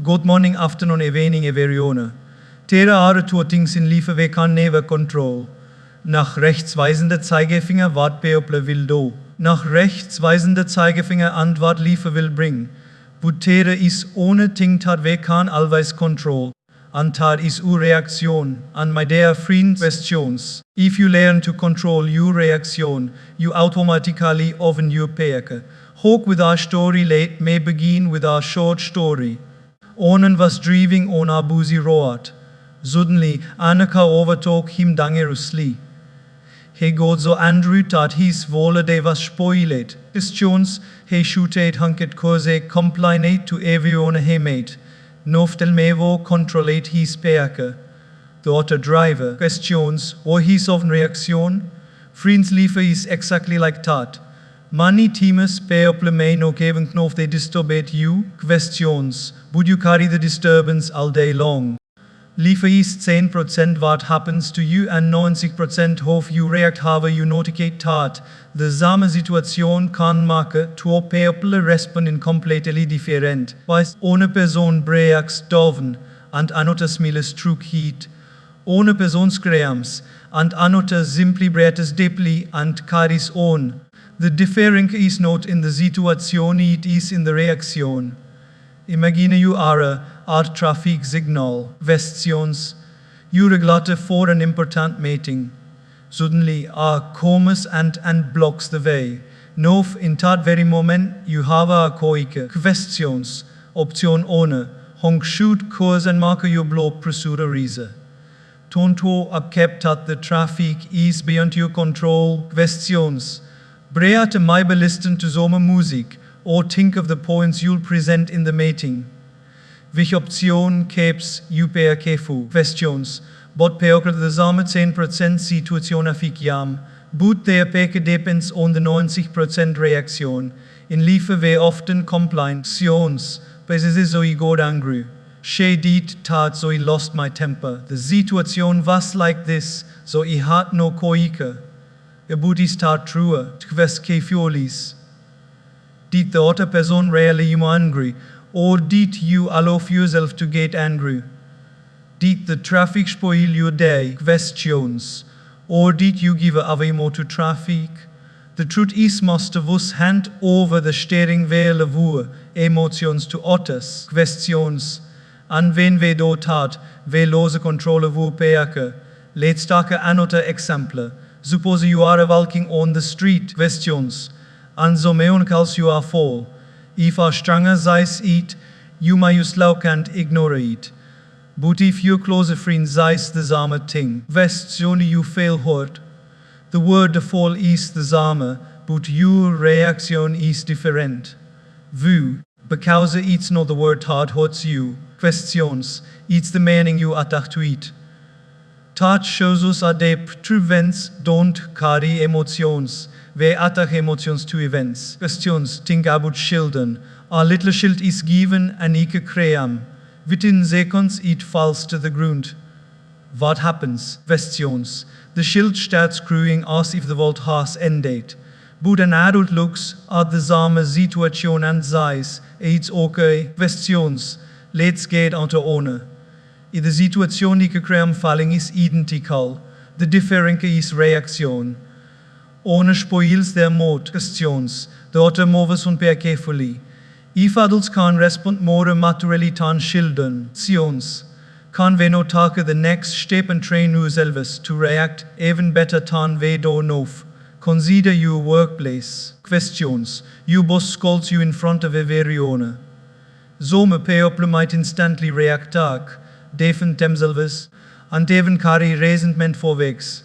Good morning, afternoon, evening, everyone. Tere are two things in life we can never control. Nach rechts weisende Zeigefinger, wat people will do. Nach rechts weisende Zeigefinger and wat life will bring. But tere is ohne ting that we can always control. And that is uw reaction. And my dear friends, questions. If you learn to control your reaction, you automatically open your peke. Hook with our story late may begin with our short story. Onen was driving on a busy road. Suddenly, Annika overtook him dangerously. He got so angry that his holiday was spoiled. Questions, he shooted hunket cause complained to everyone he made. Noftel mevo controllate his peke. The auto driver questions, what his of reaction? Friends life is exactly like that. Many teams people may no even knof they disturbed you. Questions, would you carry the disturbance all day long? Life is 10% what happens to you and 90% how you react how you noticate that. The same situation kan maken two people responden completely different. Weis ohne Person breaks doven and another smiles trug heat. Ohne Person screams and another simply breathes deeply and carries on. The difference is not in the situation, it is in the reaction. Imagine you are a traffic signal. Questions. You regulate for an important meeting. Suddenly, a comes and blocks the way. No, in that very moment, you have a koike. Questions. Option ohne. Hong shoot course and mark your blow pursue reason. Tonto accept that the traffic is beyond your control. Questions. Breate maybe listen to some music or think of the points you'll present in the meeting. Which option keeps you per careful? Questions. But per the same 10% situation affikiam. But their peke depends on the 90% reaction. In life we often complain. Sions. Because so I got angry. She did that so I lost my temper. The situation was like this, so I had no koike. A booty start truer, fiolis. Did the other person really you angry, or did you allow yourself to get angry? Did the traffic spoil your day? Questions. Or did you give away more to traffic? The truth is most of us hand over the steering wheel of our emotions to others. Questions. And when we do that, we lose control of our peke. Let's take another example. Suppose you are walking on the street. Questions. And so calls you are fall. If a stranger says it, you may use look and ignore it. But if your close friend says the same thing, question you feel hurt. The word fall is the same, but your reaction is different. Vu, because it's not the word that hurts you. Questions. It's the meaning you attach to it. That shows us that true events don't carry emotions. We attach emotions to events. Questions. Think about children. A little child is given an ike cream. Within seconds it falls to the ground. What happens? Questions. The child starts crying as if the world has ended. But an adult looks at the same situation and says, it's okay. Questions. Let's get on to honor. In the situation die cream falling is identical. The difference is reaction. Ohne spoils their mode. Questions. The other moves on per carefully. If adults can respond more maturely than children. Questions. Can we not take the next step and train yourselves to react even better than we do now? Consider your workplace. Questions. Your boss calls you in front of everyone. Some people might instantly react back. Defend themselves, and even carry resentment for weeks.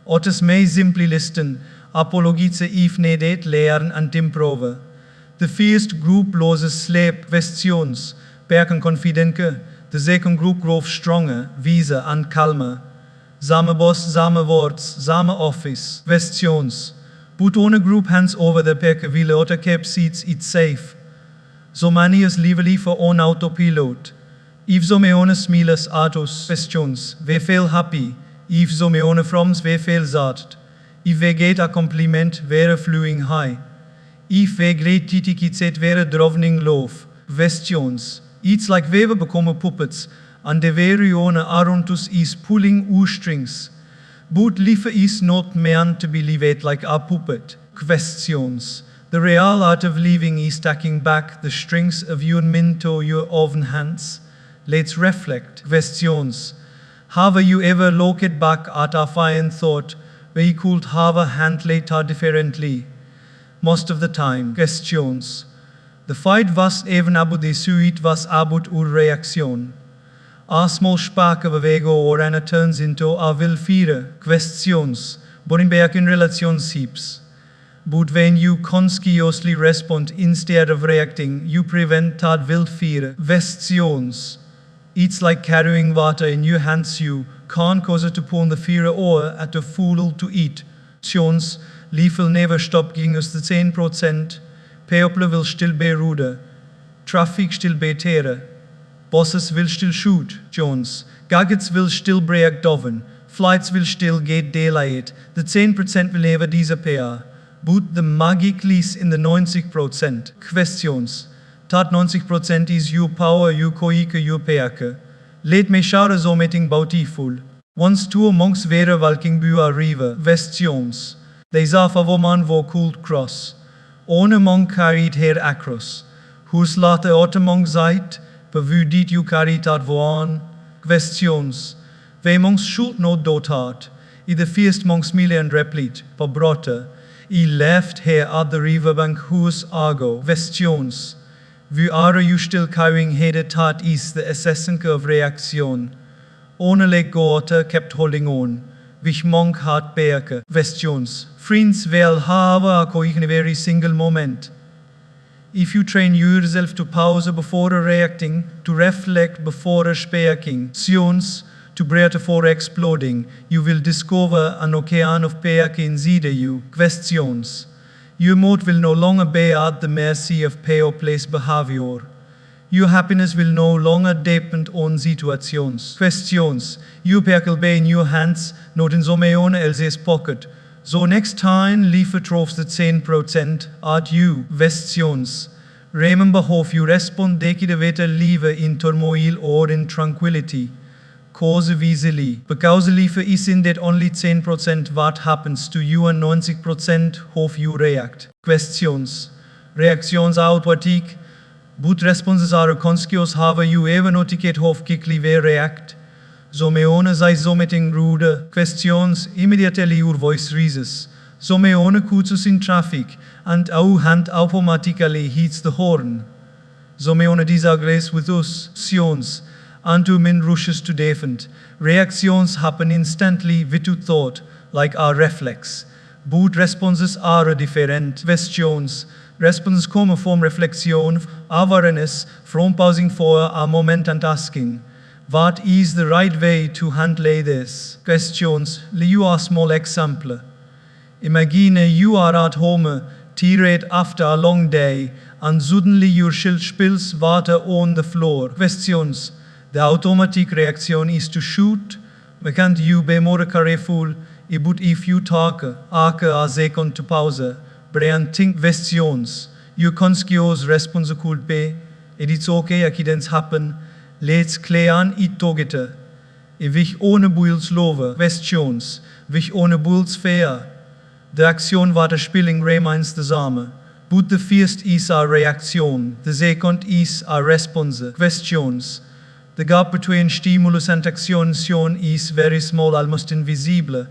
Others may simply listen, apologize if needed, learn and improve. The first group loses sleep. Questions, bergen confidence. The second group grows stronger, wiser and calmer. Same boss, same words, same office. Questions. But one group hands over the peke while other keep seats it safe. So many is lively for on autopilot. If so meone smiles atos. Questions. We feel happy. If so meone froms we feel sad. If we get a compliment, we're flying high. If we great titikitset we're drowning low. Questions. Iets like wewe bekomme puppets, and de verione arontus is pulling strings. Boot liefe is not meant to be lived like a puppet. Questions. The real art of living is taking back the strings of your minto your own hands. Let's reflect. Questions. Have you ever looked back at a fine thought where you could have handled it differently? Most of the time. Questions. The fight was even about the suit was about ur reaction. A small spark of a vego or an turns into a will fear. Questions. Borinberg in relationships. But when you consciously respond instead of reacting, you prevent that will fear. Questions. It's like carrying water in your hands. You can't cause it to pour the fear or at the fool to eat. Questions. Lief will never stop gegen us the 10%. People will still be rude. Traffic still be terror. Bosses will still shoot. Jones. Gadgets will still break down. Flights will still get delayed. The 10% will never disappear. But the magic lies in the 90%. Questions. Dat 90% is your power, your koike, your perke. Let me share so meting beautiful. Once two monks were walking by a river. Questions. They saw a woman who could cross. Ohne monk carried her across. Whose later otte monk seid, but wie did you carry that one? Questions. Wij monks should not do that. I the first monk smile and replied, but brother, I left her at the riverbank whose argo. Questions. Wie are you still carrying her that is the essence of reaction? Ohne leg Gott kept holding on. Which monk had berke. Questions. Friends will have a in a very single moment. If you train yourself to pause before reacting, to reflect before speaking, questions, to breathe before exploding, you will discover an ocean of perke inside you. Questions. Your mood will no longer be at the mercy of place behavior. Your happiness will no longer depend on situations. Questions. Your perk will be in your hands, not in someone else's pocket. So next time, leave it off the 10% at you. Questions. Remember how you respond dekide wetter lieve in turmoil or in tranquility. Cause easily. Because lieve is in that only 10% what happens to you and 90% how you react. Questions. Reactions are automatic. But responses are conscious. Have you ever noticed how quickly we react? So meone sei so meting rude. Questions. Immediately your voice raises. So meone kutus in traffic and our hand automatically hits the horn. So meone disagrees with us. Questions. And to min rushes to defend. Reactions happen instantly without thought, like our reflex. But responses are different. Questions. Responses come from reflection, awareness, from pausing for a moment and asking, what is the right way to handle this? Questions. You are a small example. Imagine you are at home, tired after a long day, and suddenly your shirt spills water on the floor. Questions. The automatic reaction is to shoot. Can't you be more careful? But if you talk, a second to pause. Brian think questions. Your conscious response could be, it's okay, accidents happen. Let's klären it together. Wich ohne buils love. Questions. Wich ohne buils fair. The action wat spilling remains the same. But the first is a reaction. The second is a response. Questions. The gap between stimulus and action is very small, almost invisible.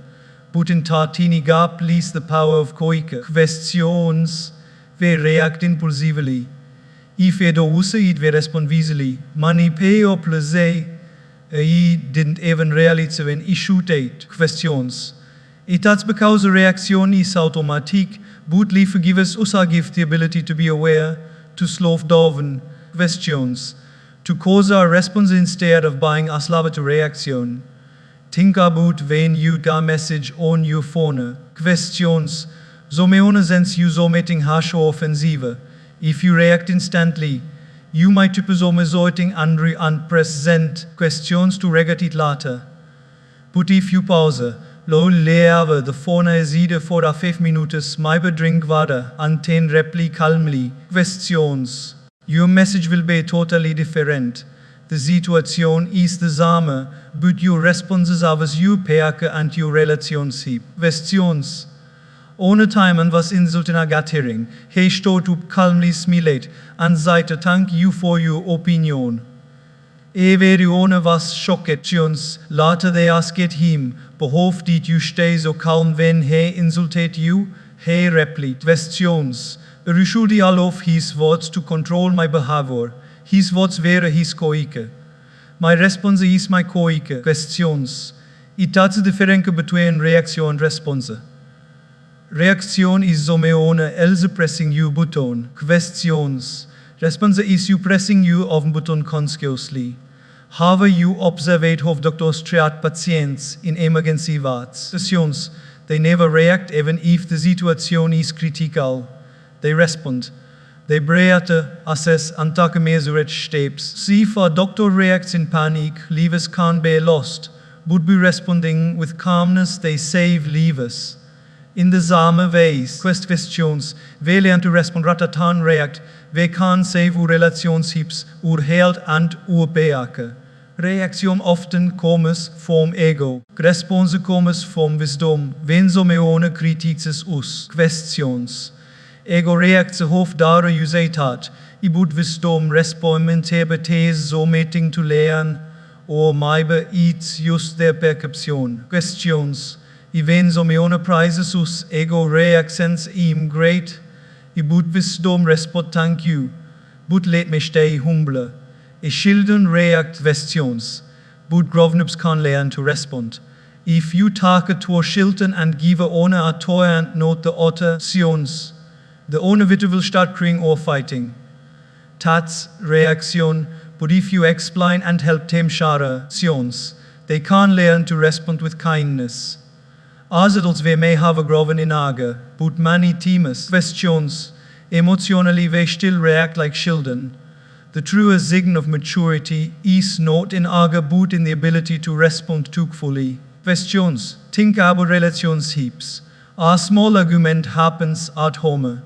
But in that tiny gap lies the power of koike. Questions. We react impulsively. If we do it, we respond easily. Many people say, I didn't even realize when I shoot it. Questions. That's because the reaction is automatic, but life gives us the ability to be aware, to slow down. Questions. To cause a response instead of buying a slave to reaction. Think about when you get a message on your phone. Questions. So meone sense you so meting harsche offensive. If you react instantly, you might type so mesoiting angry and present questions to react it later. But if you pause, lo leave the phone either for a 5 minutes, maybe drink water and then reply calmly. Questions. Your message will be totally different. De situation is de samen, but your responses avas you peake and your relationship. Questions. Ohne timen was insulten agatering, he stood up calmly smilet, and said thank you for your opinion. Everione was schockations, later they asked him, behof did you stay so calm when he insulted you? He replied, questions. Usually all of his words to control my behavior. His words were his koike. My response is my koike. Questions. That's the difference between reaction and response. Reaction is so meone else pressing you button. Questions. Response is you pressing you of button consciously. Have you observed how doctors treat patients in emergency wards? Questions. They never react even if the situation is critical. They respond. They breathe, assess, and take measured steps. See if a doctor reacts in panic, lives can't be lost. But by responding with calmness, they save lives. In the same ways, questions, we learn to respond rather than react. We can save our relationships, our health and our beake. Reaction often comes from ego. Response comes from wisdom. Wenn so meone kritiques us. Questions. Ego reacts hof dare you say that. I bud wisdom respondente betes so meeting to lernen. Or maybe it's just their perception. Questions. I wenn so meone prizes us. Ego reactions im great. I bud wisdom respond thank you. But let me stay humble. Children react questions, but grown-ups can learn to respond. If you take to children and give one a toy and not the other sions, the one will start crying or fighting. That's reaction, but if you explain and help them share sions, they can learn to respond with kindness. As adults we may have a grown in anger, but many teams questions, emotionally we still react like children. The true sign of maturity is not in anger but in the ability to respond truthfully. Questions. Think about relationships. A small argument happens at home.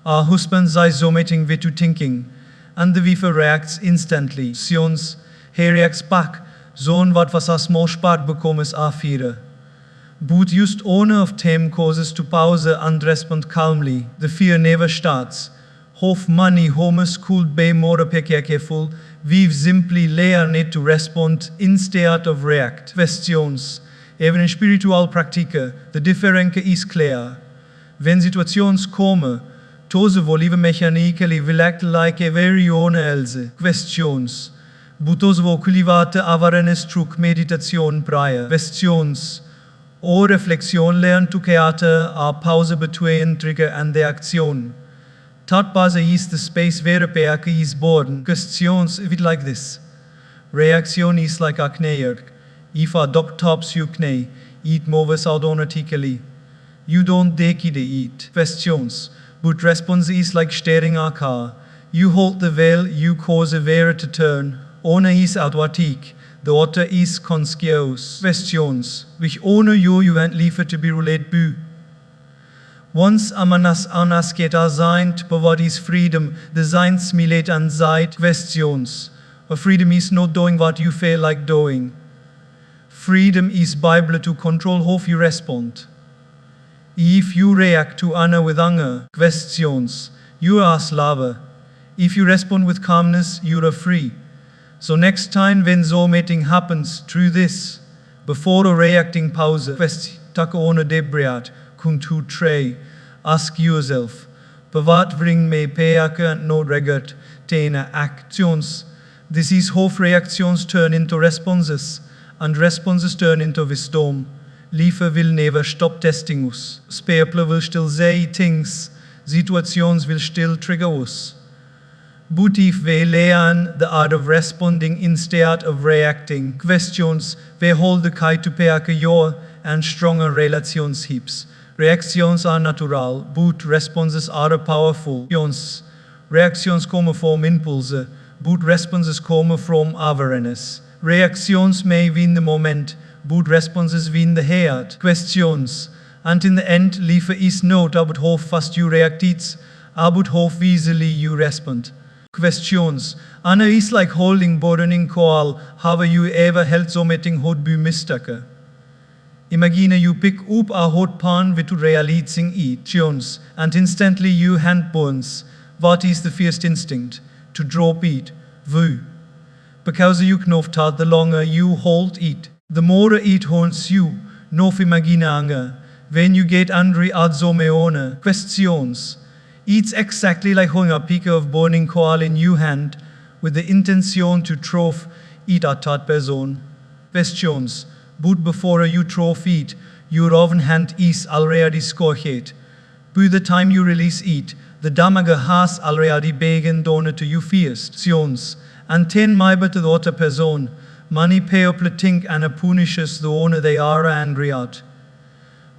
Our husband says something we to thinking, and the wife reacts instantly. Sions. He reacts back. Zo'n wat was a small spark bekommes a vieren. But just one of them causes to pause and respond calmly. The fear never starts. Hof many homes could be more careful. We've simply learned to respond instead of react. Questions. Even in spiritual praktike, the difference is clear. Wenn situations komen, those volive mechanically will act like a very own else. Questions. But those wo cultivate awareness through meditation prior. Questions. Or reflection learn to create a pause between trigger and the action. That pause is the space where a peake is born. Questions with like this. Reaction is like a kneejerk. If a dog taps your knee, it moves automatically. You don't take it eat. Questions. But response is like steering a car. You hold the wheel, you cause the wheel to turn. One is automatic, the other is conscious. Questions. Which ohne you went liever to be roulette bu. Once amanas anasketa seint, but what is freedom? The sein smilet and seit questions. But freedom is not doing what you feel like doing. Freedom is Bible to control how you respond. If you react to anger with anger, questions, you are a slave. If you respond with calmness, you are free. So next time when something happens through this, before a reacting pause, tak ohne debriat, to tray, ask yourself, but what bring me peake and no regret, tene actions. This is how reactions turn into responses, and responses turn into wisdom. Life will never stop testing us. People will still say things, situations will still trigger us. But if we learn the art of responding instead of reacting, questions, we hold the kite to peake your and stronger relationships. Reactions are natural, but responses are powerful. Reactions come from impulse, but responses come from awareness. Reactions may win the moment, but responses win the heart. Questions. And in the end, life is not about how fast you react, it's about how easily you respond. Questions. Anna is like holding burning coal. Have you ever held zometing hot bu mistake? Imagine you pick up a hot pan with realizing it tunes, and instantly your hand burns. What is the first instinct? To drop it. Woo. Because you knoft out the longer you hold it, the more it haunts you. Nof imagine anger. When you get angry at zomeone. Questions. It's exactly like holding a piece of burning coal in your hand with the intention to throw it at that person. Questions. But before you throw it, your own hand is already scorched. By the time you release it, the damage has already begun done to you first. Questions. And 10 maybe to the other person. Many people think and punishes the one they are angry at.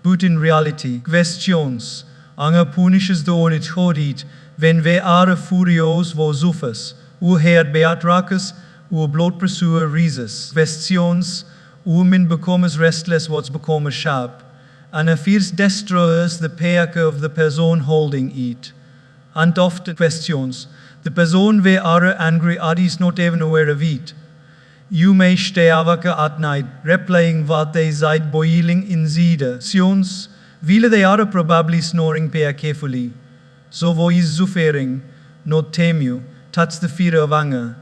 But in reality, questions. Anger punishes the one it it when we are furious for zufes, who head beatrakas, who blood pursue reasons. Questions. Women becomes restless what's become sharp, and a fierce destroys the pack of the person holding it. And often questions. The person we are angry at is not even aware of it. You may stay awake at night, replaying what they said boiling inside. Questions. While they are probably snoring carefully. So is suffering, not temu, that's the fear of anger.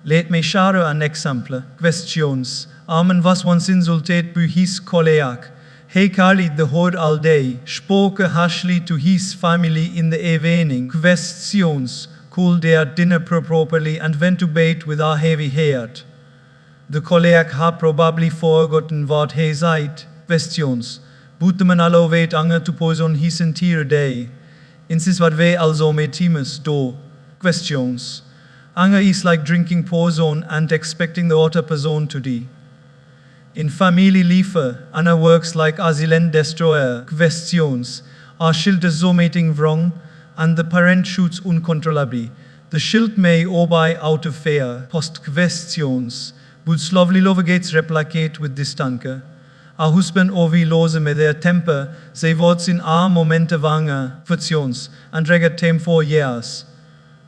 Let me share an example. Questions. Amen was once insulted by his colleague. He carried the whole all day, spoke harshly to his family in the evening. Questions. Cooled their dinner properly and went to bed with a heavy heart. The colleague had probably forgotten what he said. Questions. But the man allowed anger to poison his entire day. Insis what we also metimus do. Questions. Anger is like drinking poison and expecting the other person to die. In family life, anger works like a silent destroyer. Questions. Our child is zomating wrong, and the parent shoots uncontrollably. The child may obey out of fear. Post questions. But slowly love gets replicate with this tanke. A husband ovi lose med their temper, they words in a moment of anger, questions, and reget them for years.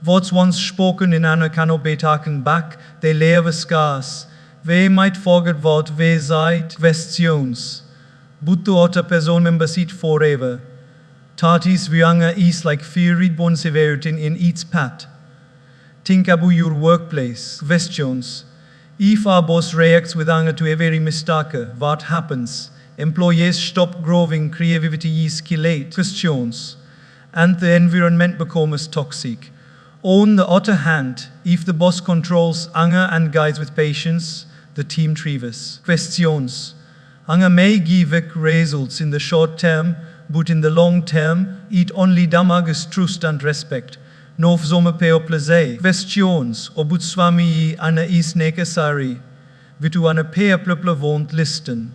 Words once spoken in anger cannot be taken back, they leave scars. We might forget what we said. Questions. But the other person members it forever. Tatis anger is like fury born severity in its path. Think about your workplace. Questions. If our boss reacts with anger to every mistake, what happens? Employees stop growing, creativity is killed. Questions. And the environment becomes toxic. On the other hand, if the boss controls anger and guides with patience, the team thrives. Questions. Anger may give results in the short term, but in the long term, it only damages trust and respect. Nof zomme people questions, obut swami ana is necessary. Vitu ana people won't listen.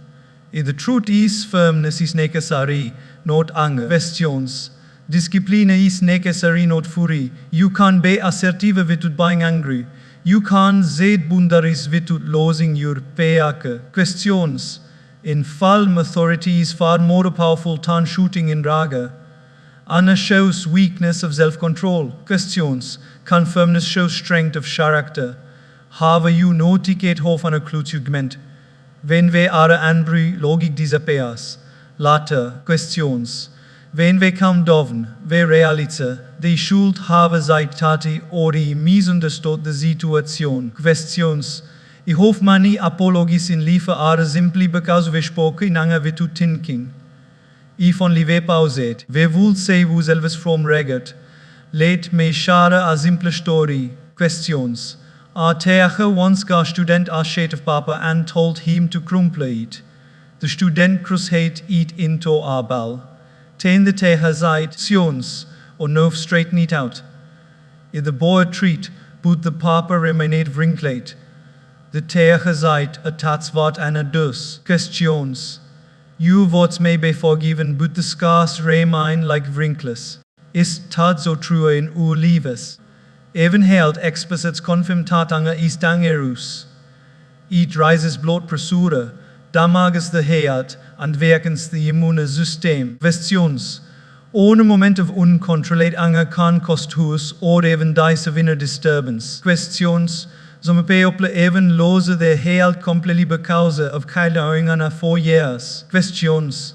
The truth is firmness is necessary, not anger. Questions. Discipline is necessary, not fury. You can't be assertive without being angry. You can't set boundaries without losing your payake. Questions. In firm authority is far more powerful than shooting in raga. Anger shows weakness of self-control. Questions. Can firmness show strength of character? Have you no ticket hof an klutsugment? When we are angry, logik disappears. Later. Questions. When we come down, we realize they should have seit tati ori misunderstood the situation. Questions. I hope many apologies in life are simply because we spoke in anger without thinking. If only we paused, we would save ourselves from regret. Let me share a simple story. Questions. A teacher once got a student a sheet of paper and told him to crumple it. The student crushed it into a ball. Then the teacher said, questions, or no straighten it out. If the boy treat, but the paper remained wrinkled. The teacher said, that's what Anna does. Questions. Your words may be forgiven, but the scars remain like wrinkles. Is that so true in our lives? Even held exposits confirm that anger is dangerous. It raises blood pressure, damages the heart, and weakens the immune system. Questions. Ohne moment of uncontrolled anger kan kost hus or even dice of inner disturbance. Questions som people even lose their helt completely because of keileringana 4 years. Questions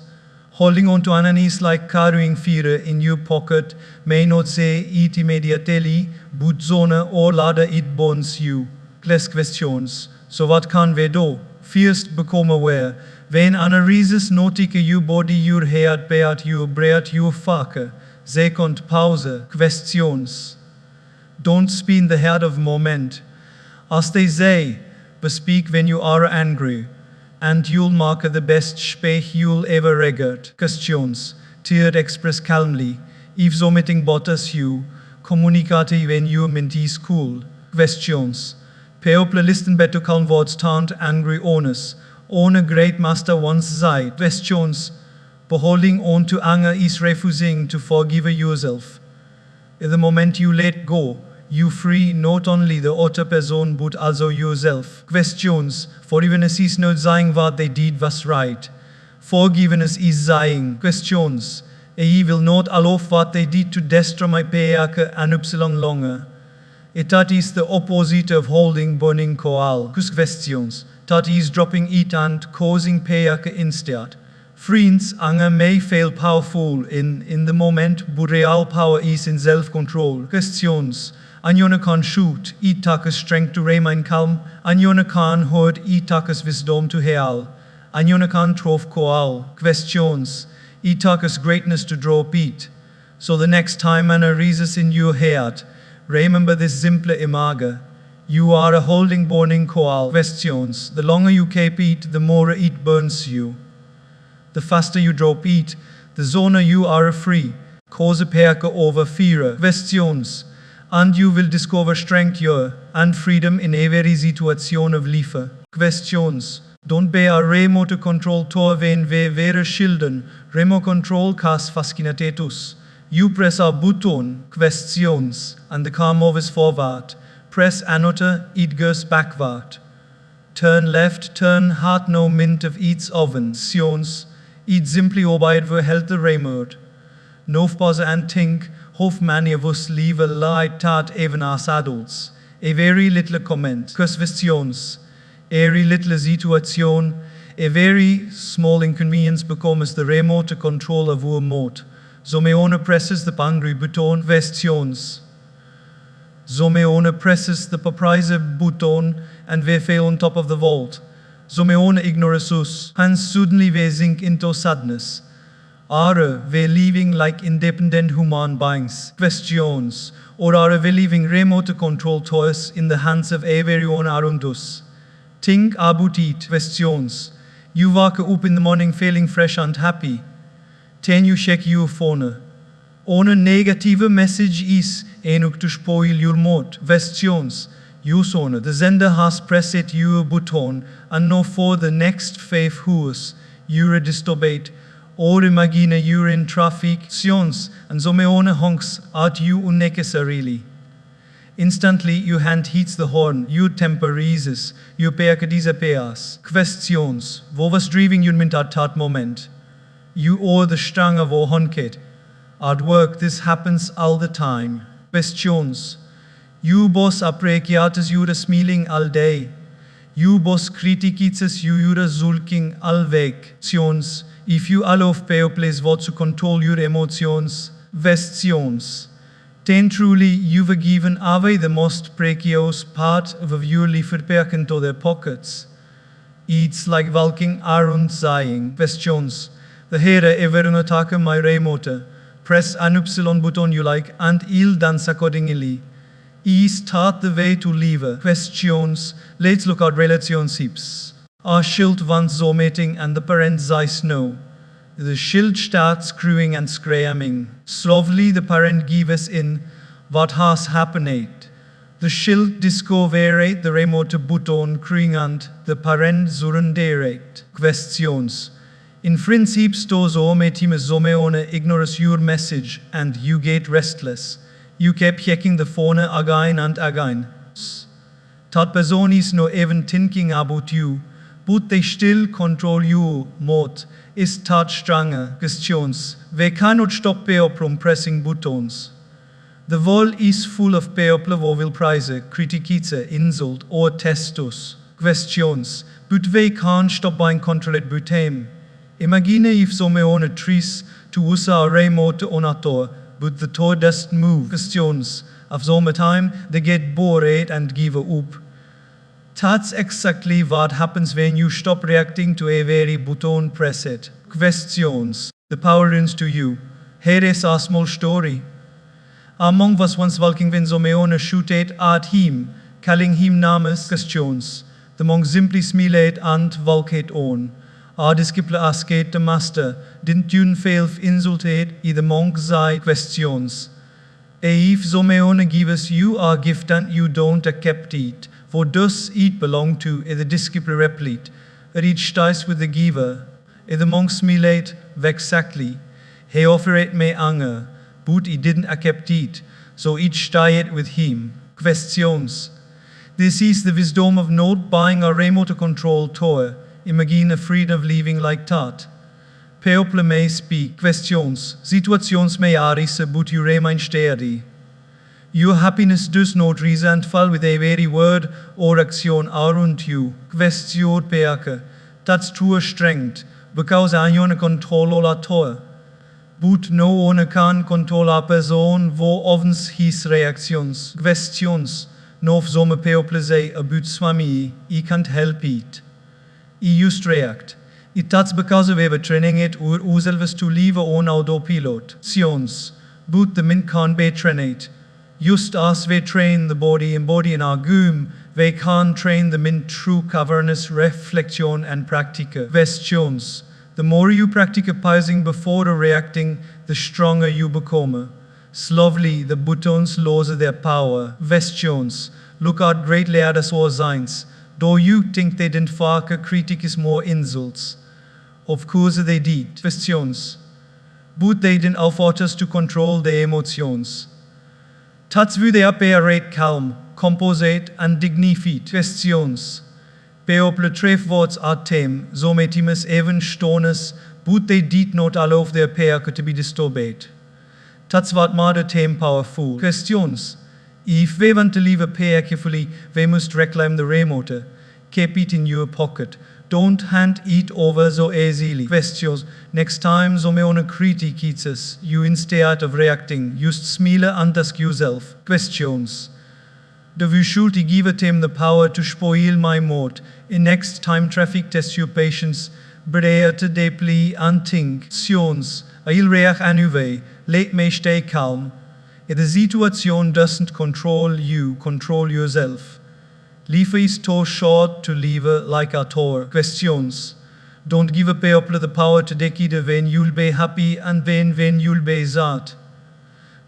holding on to ananis like carrying fear in your pocket may not say it immediately, but zona or later it bonds you. Less questions. So what can we do? First become aware. When analyses notice your body, your head, beat your breath, your fake. Second, pause. Questions. Don't spin the head of moment. As they say, bespeak when you are angry. And you'll mark the best speech you'll ever regard. Questions. Tier express calmly. If something bothers you, communicate when your mentee is cool. Questions. People listen better calm words taunt angry owners. On a great master once said. Questions. But holding on to anger is refusing to forgive yourself. In the moment you let go, you free not only the other person but also yourself. Questions. Forgiveness is not saying what they did was right. Forgiveness is saying. Questions. I will not allow what they did to destroy my peke and upsilon longer. That is the opposite of holding burning coal. Questions. That is dropping it and causing peke instead. Friends, anger may feel powerful in the moment, but real power is in self-control. Questions. Anjona kan shoot, it takes strength to remain calm. Anjona kan hurt, it takes wisdom to heal. Anjona kan trove coal. Questions. It takes greatness to drop it. So the next time anger rises in your head, remember this simple image. You are a holding burning coal. Questions. The longer you keep it, the more it burns you. The faster you drop it, the sooner you are free. Cause a peke over fear. Questions. And you will discover strength here and freedom in every situation of life. Questions. Don't be a remote control tour when we were children. Remote control cas fascinatus. You press a button. Questions. And the car moves forward. Press another, it goes backward. Turn left, turn hard, no mint of its oven. Sions. It simply obeyed the health remote. No pause and think, how many of us leave a light tart even as adults. A very little comment. Questions. Every little situation, a very small inconvenience becomes the remote control of our mode. Zomeone presses the angry button. Questions. Zomeone presses the paprise button and we fell on top of the vault. Zomeone ignores us and suddenly we sink into sadness. Are we living like independent human beings? Questions. Or are we living remote control toys in the hands of everyone around us? Think about it. Questions. You wake up in the morning feeling fresh and happy. Then you check your phone. On a negative message is enough to spoil your mood. Questions. You son, the sender has pressed your button and now for the next 5 hours you're disturbed. Or imagine you're in traffic. Questions. And zomeone honks at you unnecessarily. Instantly your hand hits the horn, your temper rises, your peke disappears. Questions. Wo was driving your mint at that moment? You owe the Stange wo honket. At work this happens all the time. Questions. You boss appreciates you're smiling all day. You boss criticizes you're zulking all week. Questions. If you allow people what to control your emotions. Questions. Then truly you've given away the most precious part of your life back into their pockets. It's like walking around saying. Questions. The here everyone attack my remote. Press an upsilon button you like and I'll dance accordingly. Start the way to live. Questions. Let's look at relationships. Our child wants zomating and the parents says no. The child starts screaming and screaming. Slowly the parent gives in. What has happened? The child discovers the remote button crying and the parent surrenders. Questions. In friendship stores team zomeone ignores your message and you get restless. You keep checking the phone again and again. That person is not even thinking about you, but they still control you. Mot is touchstrange questions. We cannot stop people from pressing buttons. The world is full of people who will praise, criticize, insult or test us. Questions, but we can't stop being controlled by them. Imagine if some on a trees to usa a remote on a tour, but the tour doesn't move. Questions, of some time they get bored and give up. That's exactly what happens when you stop reacting to every button pressed. Questions, the power runs to you. Here is a small story. A monk was once walking when Zomeone shouted at him, calling him names. Questions. The monk simply smiled and walked on. A disciple asked the master, didn't you feel insulted? The monk said, questions. If Zomeone gives you a gift and you don't accept it, what does it belong to? The disciple replied, reach ties with the giver. The monk smiled, exactly. He offered me anger, but he didn't accept it, so it stayed with him. Questions. This is the wisdom of not buying a remote control toy. Imagine a freedom of living like that. People may speak. Questions. Situations may arise, but you remain steady. Your happiness does not rise and fall with every word or action around you. Question peke. That's true strength, because anyone control all at all. But no one can control a person wo ovens his reactions. Questions. No some people say about swami, I can't help it. I just react. That's because we were training it or ourselves to live on autopilot. Questions. But the mind can't be trained. Just as we train the body in our goom, we can train the mind through awareness, reflection, and practice. Questions. The more you practice pausing before reacting, the stronger you become. Slowly, the buttons lose their power. Questions. Look at great leaders or signs. Do you think they didn't fuck critics more insults? Of course they did. Questions. But they didn't afford us to control their emotions. That's why they are calm, composite, and dignified. Questions. People tref words at them, so metimus even stones, but they did not allow their pair to be disturbed. That's what made them powerful. Questions. If we want to live a pair carefully, we must reclaim the remote. Keep it in your pocket. Don't hand it over so easily. Questions. Next time someone critiques you, instead of reacting, just smile and ask yourself. Questions. Do you should give them the power to spoil my mood? In next time traffic test your patience, breathe deeply and think. Questions. I'll react anyway. Let me stay calm. If the situation doesn't control you, control yourself. Life is too short to live like a tour. Questions. Don't give people the power to decide when you'll be happy and when you'll be sad.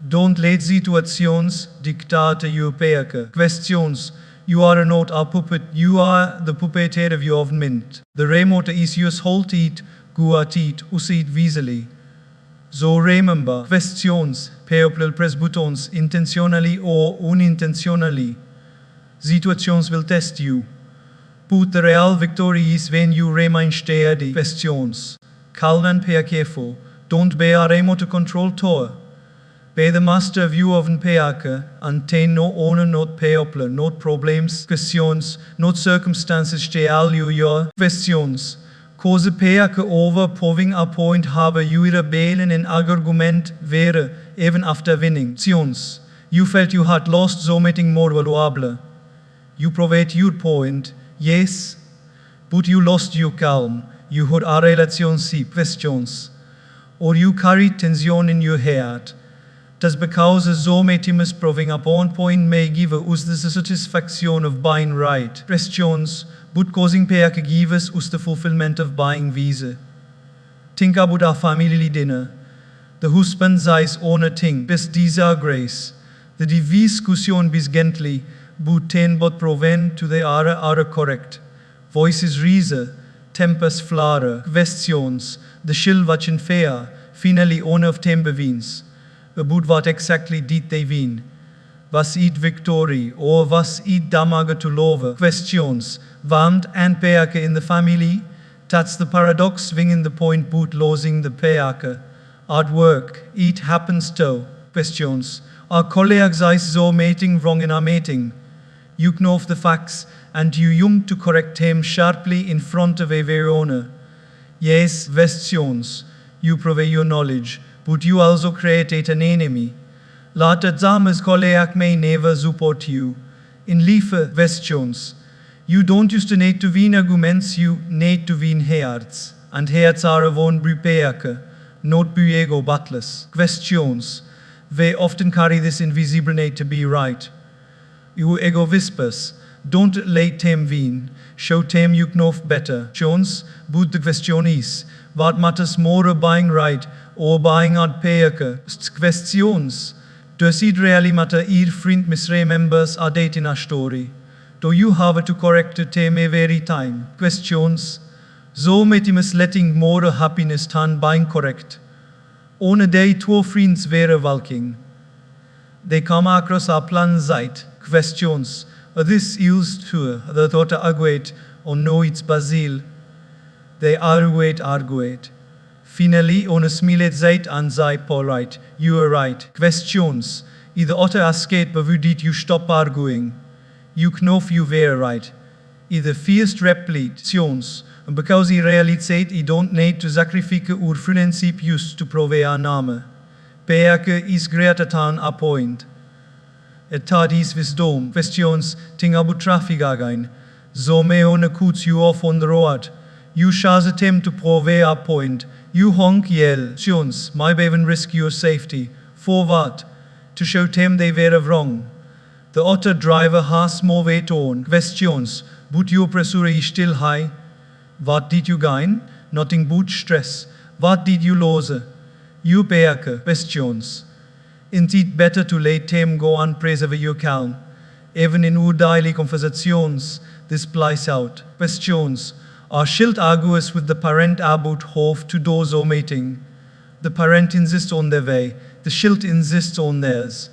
Don't let situations dictate your peke. Questions. You are not a puppet, you are the puppeteer of your mind. The remote is yours, hold it, go at it, use it wisely. So remember. Questions. People press buttons intentionally or unintentionally. Situations will test you. But the real victory is when you remain steady. Questions. Calm and be careful. Don't be a remote control tower. Be the master of your own peke and take no owner, not people, not problems. Questions. Not circumstances stjäl your questions. Cause peke over proving a point have you rebellion in argument wäre even after winning. Questions. You felt you had lost so meeting more valuable. You proved your point, yes, but you lost your calm. You had a relationship. Questions. Or you carried tension in your heart. That's because so metimus proving upon point may give us the satisfaction of buying right. Questions, but causing peke give us the fulfillment of buying visa. Think about our family dinner. The husband says honor thing, best dieser grace. The discussion bis gently, but ten bot proven to the are correct. Voices rise, tempers flare, questions, the shill watchen fair, finally honor of temper wins. But what exactly did they win? Was eat victory, or was eat damaga to love? Questions. Want and peake in the family? That's the paradox swinging the point boot losing the peake. At work, it happens too. Questions. Our colleagues is so mating wrong in our mating. You know the facts, and you young to correct him sharply in front of a Verona. Yes, questions. You provide your knowledge, but you also create an enemy. Laat het dames colleague may never support you. In lieve questions. You don't just need to win arguments, you need to win hearts. And hearts are gewoon brupeake, not buego battles. Questions. We often carry this invisible need to be right. You ego whispers. Don't let him win. Show him you know better. Jones, but the question is, what matters more, buying right or buying at peake? Questions. Does it really matter if friend misremembers a date in a story? Do you have to correct him every time? Questions. So met him letting more happiness than buying correct. On a day, two friends were walking. They come across a plan site. Questions. This used to the thought argued or no it's Basil. They argued. Finally, on a smilet site and say polite. You are right. Questions. Either otter escaped, but did you stop arguing? You know you were right. Either first replications. And because he really said he don't need to sacrifice our friendship used to prove a name. Peake is greater than a point. Het had is wisdom. Questions ting about traffic again. So me on a cuts you off on the road. You shall attempt to prove a point. You honk yell. Questions. My even risk your safety. For what? To show them they were wrong. The otter driver has more weight on. Questions. But your pressure is still high. What did you gain? Nothing but stress. What did you lose? You peake. Questions. Is it better to let him go and preserve your calm? Even in our daily conversations, this plays out. Questions. Our child argues with the parent about how to do so meeting. The parent insists on their way. The child insists on theirs.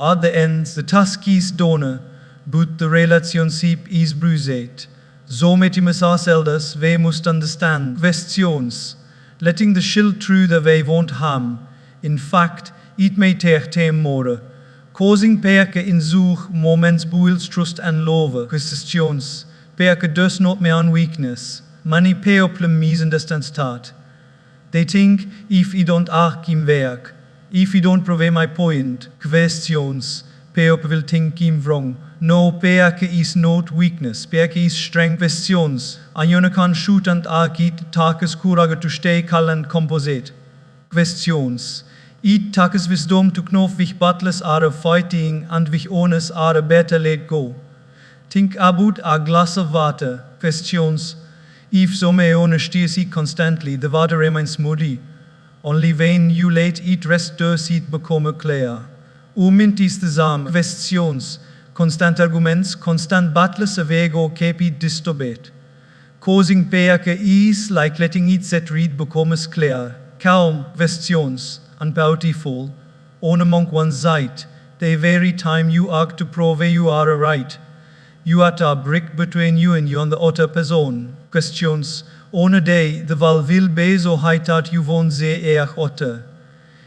At the end, the task is done, but the relationship is bruised. So met him as elders, we must understand. Questions. Letting the child through the way won't harm. In fact, it may take time more. Causing peake in zoek moments builds trust and love. Questions. Peake does not mean weakness. Many people misunderstand start. They think if you don't ask him werk, if you don't prove my point, questions, people will think him wrong. No, peake is not weakness. Peake is strength. Questions. Anyone can shoot and arcade, takes courage to stay calm and composite. Questions. It takes wisdom to know which battles are fighting and which owners are better let go. Think about a glass of water. Questions. If some owner stirs it constantly, the water remains muddy. Only when you let it rest does it become clear. Moment is the same. Questions. Constant arguments, constant battles awego keep it disturbed. Causing peake is like letting it set read becomes clear. Calm. Questions. And beautiful, on among one's sight, the very time you act to prove you are right. You are a brick between you and the other person. Questions. On a day, the val will be so high that you won't say otter.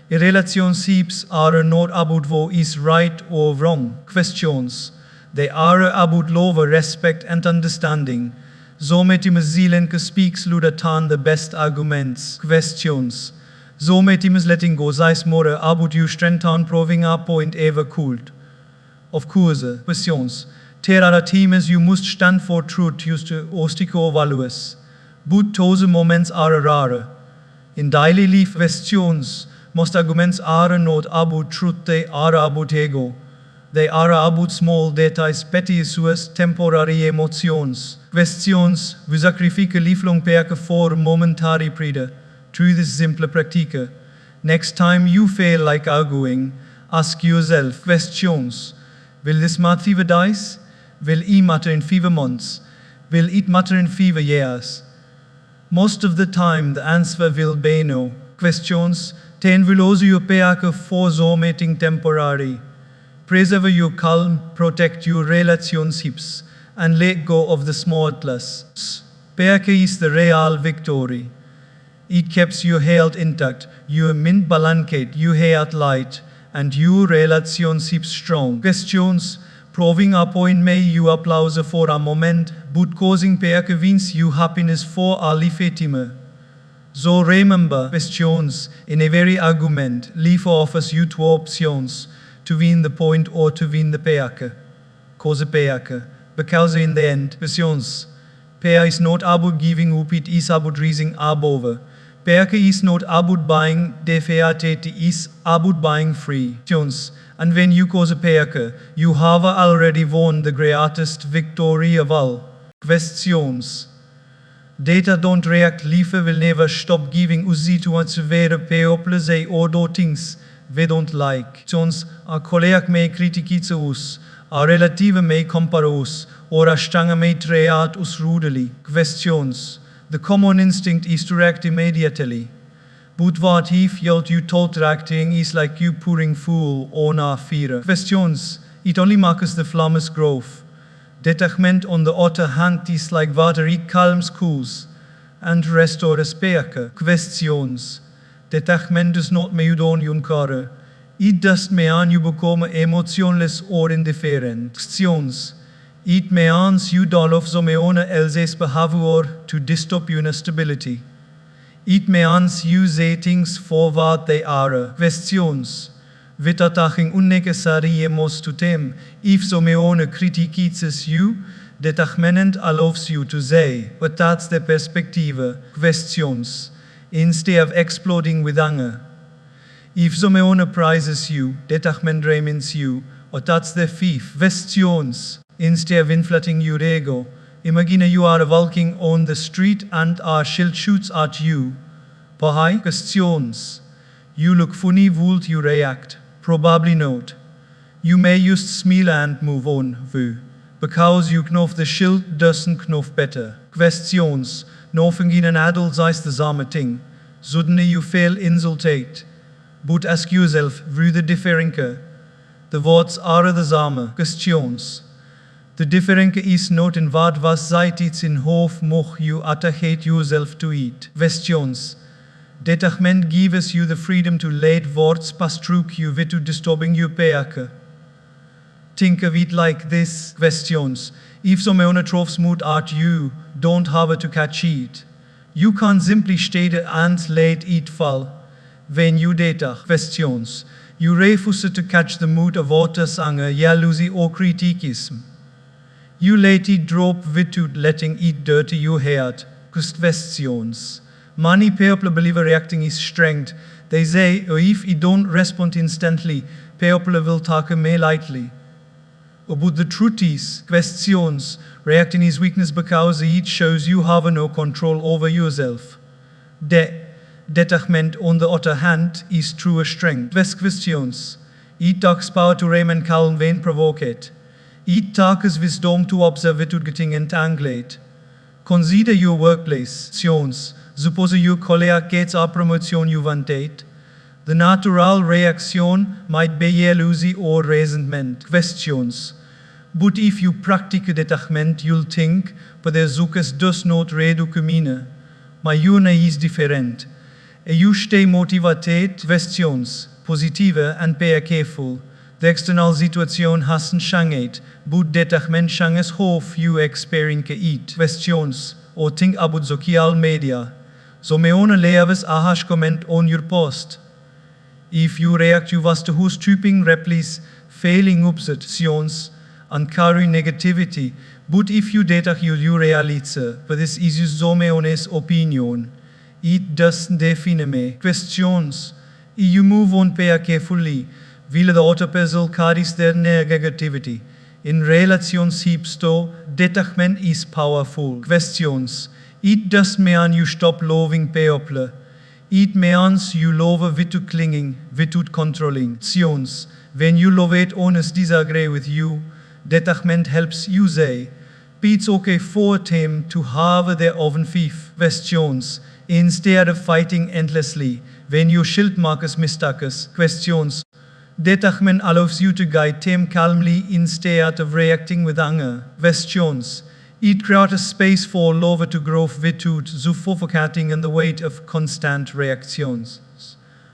Relationships are not about what is right or wrong. Questions. They are about love, respect and understanding. So met him zielen speaks luder than the best arguments. Questions. So met him letting go size more about you strengthen proving a point ever cooled. Of course, questions. There are teams you must stand for truth used to ostico values. But those moments are rare. In daily life questions, most arguments are not about truth, they are about ego. They are about small details, petty issues, temporary emotions. Questions, we sacrifice lifelong peake for momentary pride. Through this simple practice, next time you feel like arguing, ask yourself questions. Will this matter 5 days? Will it matter in 5 months? Will it matter in 5 years? Most of the time the answer will be no. Questions. Ten will also your peake for so meeting temporary. Preserve your calm, protect your relationships, and let go of the smartless. Perke is the real victory. It keeps your health intact, your mind balanced, your heart light, and your relationships strong. Questions, proving a point may you applause for a moment, but causing perke wins you happiness for a lifetime. So remember, questions, in a very argument, life offers you two options, to win the point or to win the perke. Cause perke. Because in the end, questions, perke is not about giving up, it is about rising above. Perke is not about buying defeat, it is about buying free. Questions, and when you cause perke, you have already won the greatest victory of all. Questions. Data don't react, life will never stop giving us situaties people say or do things we don't like. Soms a collega mee kritiek us, a relative mee compare us, or a stange mee treat us rudely. Questions. The common instinct is to react immediately. But what if you thought reacting is like you pouring fuel on a fire? Questions. It only makes the flames grow. Detachment on the other hand is like water, it calms cools and restores perke. Questions. Detachment does not mee doen junkare. It does mee aan you become emotionless or indifferent. Questions. It mee aans you dolf zo mee one else's behavior to disturb your stability. It mee aans you say things for what they are. Questions. Wittertaching unnecessary emos to them, if so me one critiques you, detachment allows you to say, but that's the perspective. Questions. Instead of exploding with anger. If so me one prizes you, detachment remains you, or that's the thief. Questions. Instead of inflating your ego, imagine you are walking on the street and a shield shoots at you. Pahai? Questions. You look funny, would you react? Probably not. You may just smile and move on, because you know the shield doesn't know better. Questions. Nothing in an adult says the same thing. Suddenly you feel insulted. But ask yourself, the difference? The words are the same. Questions. The difference is not in what was said, it's in how much you attach yourself to it. Questions. Detachment gives you the freedom to let words pass through you without disturbing your perke. Think of it like this. Questions. If someone throws mud at you, don't have to catch it. You can simply state it and let it fall. When you detach. Questions. You refuse to catch the mud of others' anger, jealousy or criticism. You let it drop without letting it dirty your heart. Questions. Many people believe reacting is strength. They say, if you don't respond instantly, people will take me lightly. But the truth is, questions, reacting is weakness because it shows you have no control over yourself. Detachment, on the other hand, is true strength. Questions. It takes power to remain calm when provoked. It takes wisdom to observe without getting entangled. Consider your workplace. Questions. Suppose your colleague gets a promotion you wanted. The natural reaction might be jealousy or resentment. Questions. But if you practice detachment, you'll think, but the zoekers does not redo kumine. Maar june is different. You stay motivated. Questions. Positive and be careful. The external situation hasn't changed, but detachment changes how you experience it. Questions. Or think about social media. So me one leaves a harsh comment on your post. If you react, you was to who's stooping replies, failing obsessions, and carry negativity. But if you detach your reality, but this is your me one's opinion. It doesn't define me. Questions. You move on pay carefully. Will the other person carries their negativity. In relationships though, detachment is powerful. Questions. It does mean you stop loving people. It means you love without clinging, without controlling. Questions. When you love it, honest disagree with you, detachment helps you say, it's okay for them to have their own faith. Questions. Instead of fighting endlessly, when you shield markers mistakes. Questions. Detachment allows you to guide them calmly instead of reacting with anger. Questions. It creates a space for love to grow without suffocating in the weight of constant reactions.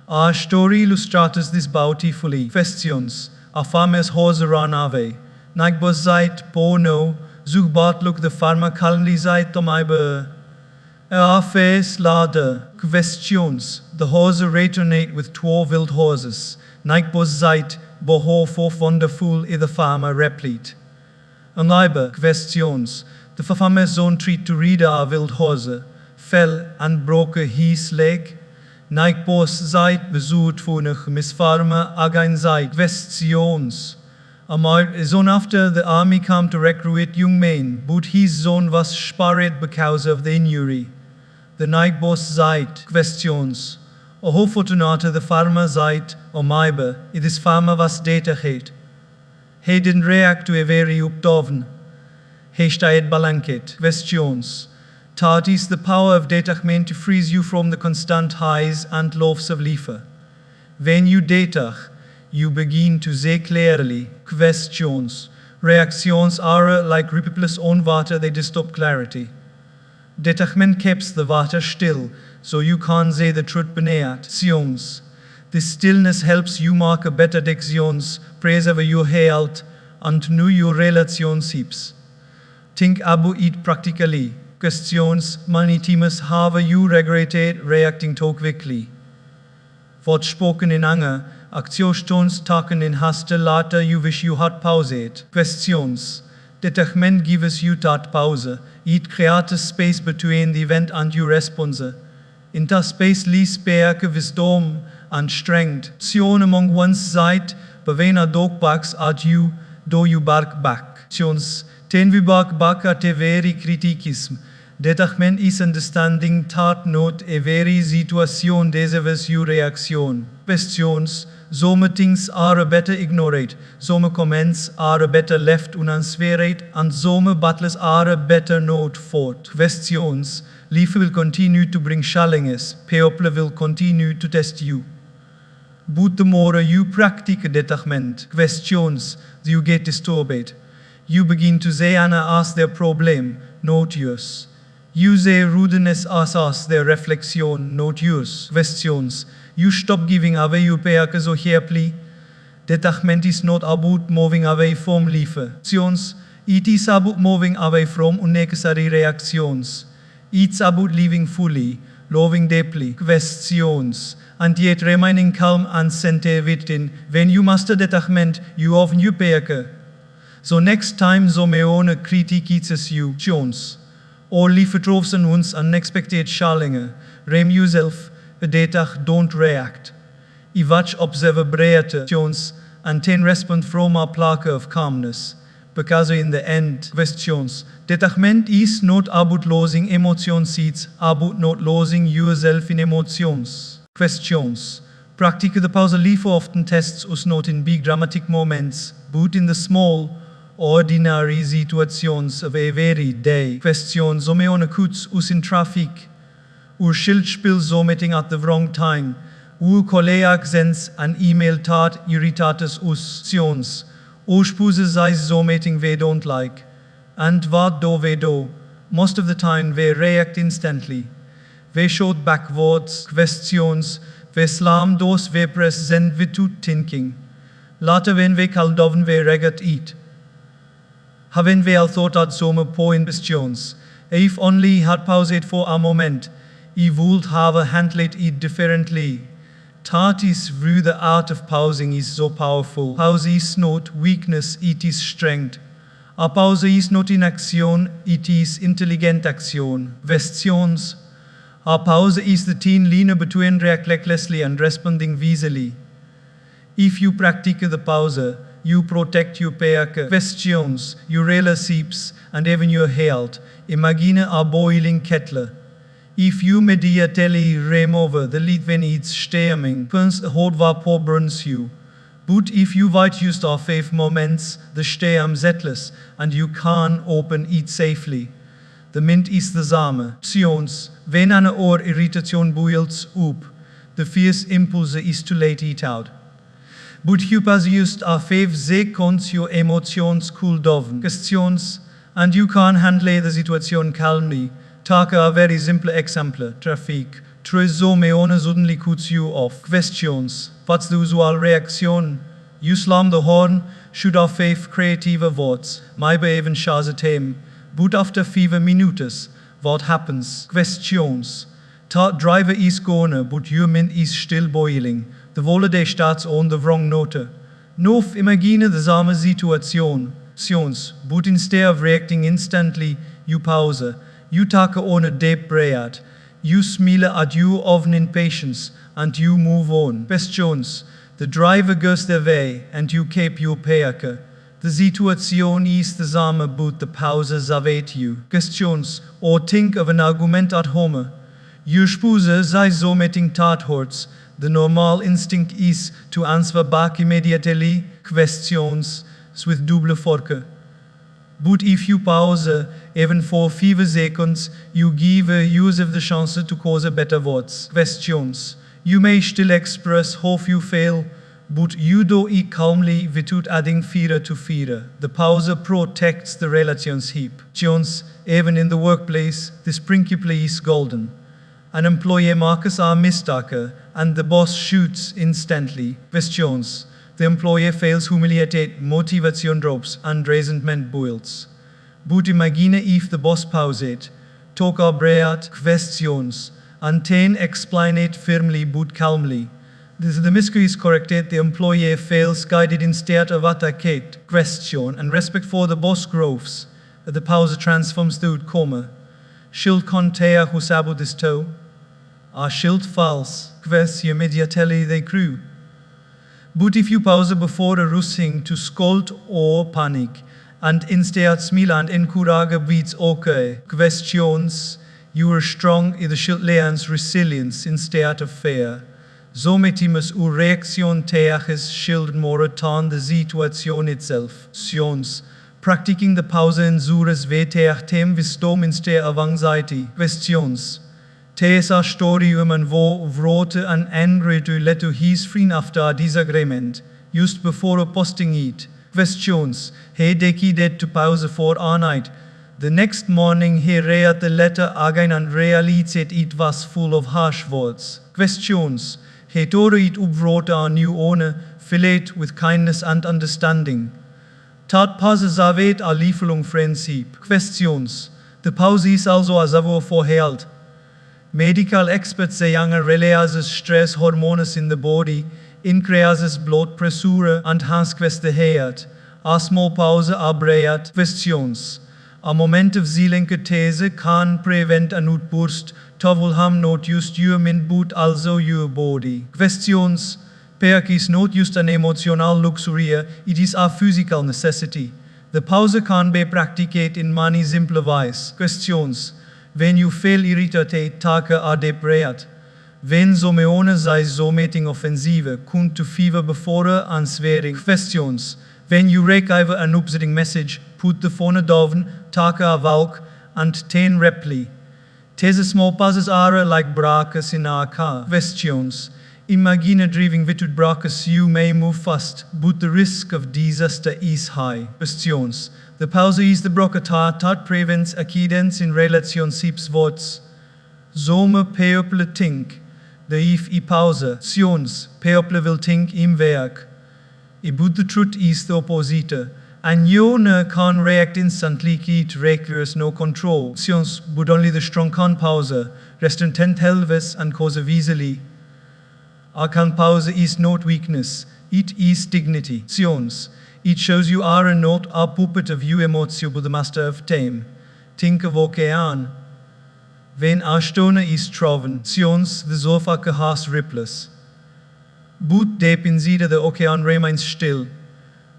Our story illustrates this beautifully. Questions. A farmer's horse ran away. Nagbos zeit no, zoekbaartluk de farmer calmly zeit om hij be. Face later. Questions. The horse returned with 2 wild horses. Nagbos zeit behoor wonderful the farmer replied. Een neighbor. Questions. The farmer's son tried to read a wild horse, fell and broke his leg. Nagbos zeit bezoet vonig misfarmer again zeit. Questions. Soon after, the army came to recruit young men, but his son was spared because of the injury. The Nagbos zeit. Questions. Hoe fortunate the farmer zeit maybe this farmer was detached. He didn't react to a very updoven. He stayed blanket. Questions. That is the power of detachment to freeze you from the constant highs and lows of life. When you detach, you begin to see clearly. Questions. Reactions are like ripples on water, they disturb clarity. Detachment keeps the water still, so you can't see the truth beneath. Sions. This stillness helps you make better decisions, preserve your health, and know your relationships. Think about it practically. Questions. Many times have you regretted reacting too quickly? Wort spoken in anger, actions taken in haste later you wish you had paused. Questions. Detachment gives you that pause. It creates space between the event and your response. In that space lies sterke wisdom and strength. Sion among one's side, bewena dog backs at you, do you bark back. Sions. Ten we bark back at a very criticism. Detachment is understanding that not a very situation deserves your reaction. Questions. Some things are better ignored, some comments are better left unanswered, and some battles are better not fought. Questions. Life will continue to bring challenges, people will continue to test you. But the more you practice detachment, questions, you get disturbed. You begin to say and ask their problem, not yours. You say rudeness as their reflection, not yours. Questions. You stop giving away your perke so happily. Detachment is not about moving away from life. Questions. It is about moving away from unnecessary reactions. It's about living fully, loving deeply. Questions. And yet remaining calm and centered within. When you master detachment, you open your perke. So next time zo'n kritiek iets you. Questions. Or lieve troofs ons unexpected challenges. Rem yourself, detach, don't react. I watch observe breedte and ten respond from a plake of calmness. Because in the end, questions. Detachment is not about losing emotions, it's about not losing yourself in emotions. Questions. Practice the pause lief often tests us not in big dramatic moments, but in the small, ordinary situations of a very day. Questions. Zomeone kuts us in traffic. Schildspiel zometing at the wrong time. Colleague sends an email tat irritates us. Sions. Spuse size zometing we don't like. And what do we do? Most of the time we react instantly. We shoot backwards. Questions. We slam dos we present without thinking. Later when we kaldoven we regat eat. Haven't we all thought at some point questions? If only had paused for a moment, I would have handled it differently. That is why the art of pausing is so powerful. Pause is not weakness, it is strength. A pause is not inaction, it is intelligent action. Questions. A pause is the thin line between react recklessly and responding wisely. If you practice the pause, you protect your perke. Questions, your relationships, and even your health. Imagine a boiling kettle. If you immediately remove the lid when it's steaming, hot vapor burns you. But if you wait just a few moments, the steam settles and you can open it safely. The mint is the same. Sions, wenn eine Ohrirritation boils up, the fierce impulse is to let it out. But you pas just a 5 seconds your emotions cool down. Questions, and you can handle the situation calmly. Take a very simple example. Traffic. Trezo meone suddenly cuts you off. Questions. What's the usual reaction? You slam the horn, should have 5 creative words. Maybe even share the time. But after 5 minutes, what happens? Questions. The driver is gone, but your mind is still boiling. The holiday starts on the wrong note. Noof imagine the same situation. But instead of reacting instantly, you pause. You take on a deep breath. You smile at your own impatience and you move on. Questions. The driver goes their way and you keep your pace. The situation is the same, but the pauses await you. Questions. Or think of an argument at home. Your spouse sei somit Tathorts. The normal instinct is to answer back immediately. Questions with double fork. But if you pause, even for 5 seconds, you give yourself the chance to cause better words. Questions. You may still express how you feel, but you do it calmly without adding fear to fear. The pause protects the relationship. Questions. Even in the workplace, this principle is golden. An employee makes a mistake, and the boss shoots instantly. Questions. The employee feels humiliated, motivation drops, and resentment builds. But imagine if the boss pauses, took a breath, questions, and then explain it firmly but calmly. The mistake is corrected, the employee feels guided instead of attacked. Question and respect for the boss grows. The pause transforms the outcome. Schild contea husabo this toe. A schild falls, quest immediately they crew. But if you pause before rushing to scold or panic, and instead smile and encourage beats okay, questions, you are strong in the schild learns resilience instead of fear. Somit muss reaction tegen schild more than the situation itself. Sions. Practicing the pause in zures veter tem wisdom instead of anxiety. Questions. Tesa story man wo wrote an angry to let to his friend after a disagreement, just before posting it. Questions. He decided to pause for a night. The next morning he read the letter again and realized it was full of harsh words. Questions. He tore it up, wrote a new owner, fill it with kindness and understanding. Tat pauses await a lifelong friendship. Questions. The pause is also a savor for health. Medical experts say younger releases stress hormones in the body, increases blood pressure and enhances the heart. A small pause abreat questions. A moment of zielike these can prevent an outburst, towel ham not just your mind but also your body. Questions. Perk is not just an emotional luxury, it is a physical necessity. The pause can be practiced in many simple ways. Questions. When you feel irritated, take a deep breath. Wenn so meone sei so meeting offensive, kunt to fever before answering questions. When you receive an upsetting message, put the phone down, take a walk, and ten reply. These small pauses are like brakes in a car. Questions. Imagine driving without brakes, you may move fast, but the risk of disaster is high. Questions. The pause is the brockatar that prevents accidents in relationships. Words. Some people think. The if I pause. Sions. People will think im werk. But the truth is the opposite. And you can react instantly, it requires no control. Sions. But only the strong can pause. Rest intent helves and cause easily. A can pause is not weakness. It is dignity. Sions. It shows you are not a puppet of your emotion but the master of time. Think of ocean. When a stone is thrown, sions the sofa has ripples. But deep inside the ocean remains still.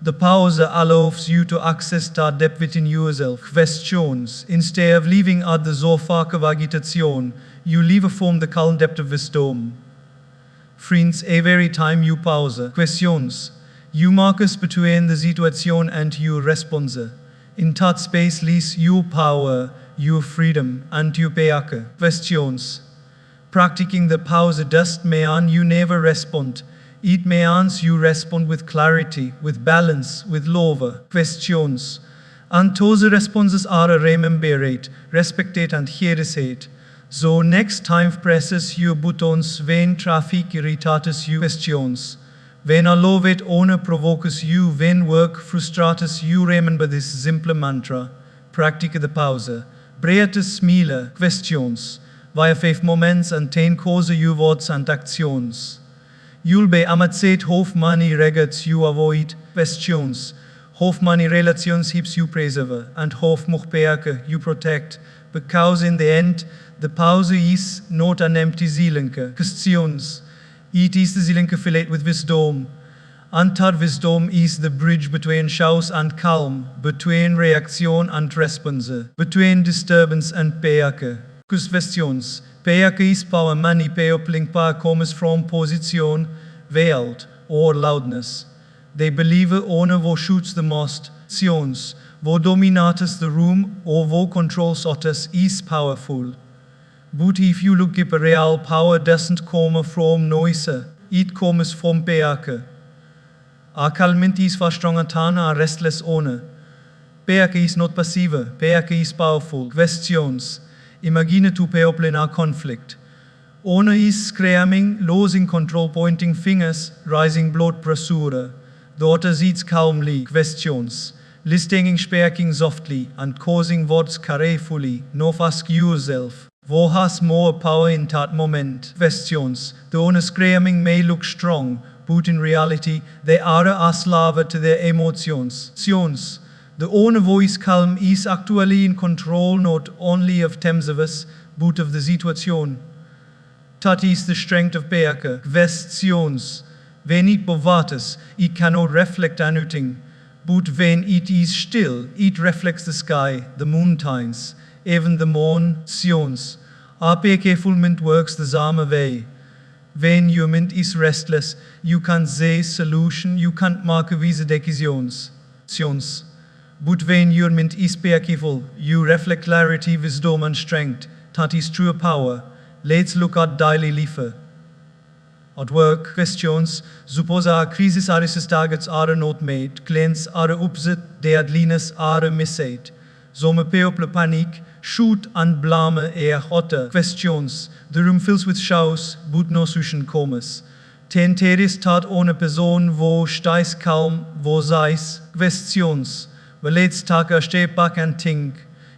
The pause allows you to access that depth within yourself. Questions. Instead of living at the sofa of agitation, you live from the calm depth of wisdom. Friends, every time you pause, questions. You markers between the situation and your response. In that space lies your power, your freedom, and your pace. Questions. Practicing the pause does mean you never respond. It may answer you respond with clarity, with balance, with love. Questions. And those responses are remembered, respected and heard. So next time presses you buttons when traffic irritates you. Questions. When a lovet owner provokes you, when work frustrates you, remember this simple mantra. Practice the pause. Breates smile. Questions. Via 5 moments and 10 cause you words and actions. You'll be amatzet hof money regards you avoid. Questions. Hof money relations hips you preserve and hof muchperke you protect. Because in the end, the pause is not an empty zielenke. Questions. It is the zielenke filled with wisdom. Antar wisdom is the bridge between chaos and calm, between reaction and response, between disturbance and perke. Questions. Perke is power money peopling power comes from position, wealth, or loudness. They believe owner wo shoots the most. Sions, wo dominates the room or wo controls others is powerful. But if you look at real power doesn't come from noise, it comes from perke. Calmness is for stronger than a restless owner. Perke is not passive, perke is powerful. Questions. Imagine two people in a conflict. Owner is screaming, losing control, pointing fingers, rising blood pressure. The other sits calmly. Questions. Listening, speaking softly, and causing words carefully. Now ask yourself. Wo has more power in that moment? Questions. The owner screaming may look strong, but in reality, they are a slave to their emotions. Sions. The owner voice calm is actually in control not only of themselves, but of the situation. That is the strength of perke. Questions. When it bewates, it cannot reflect anything. But when it is still, it reflects the sky, the mountains, even the moon. Sions. Our perke fulfillment works the same way. When your mind is restless, you can't say solution, you can't make wise decisions. Sions. But when your mind is perkeful, you reflect clarity, wisdom and strength. That is true power. Let's look at daily life. At work, questions. Suppose a crisis targets are not made, clients are upset, deadliness are missed. Some people panic, shoot and blame others. Questions. The room fills with shouts, but no solution comes. Tenteris tat ohne Person, wo steis calm, wo seis. Questions. Well, let's take a step back and think.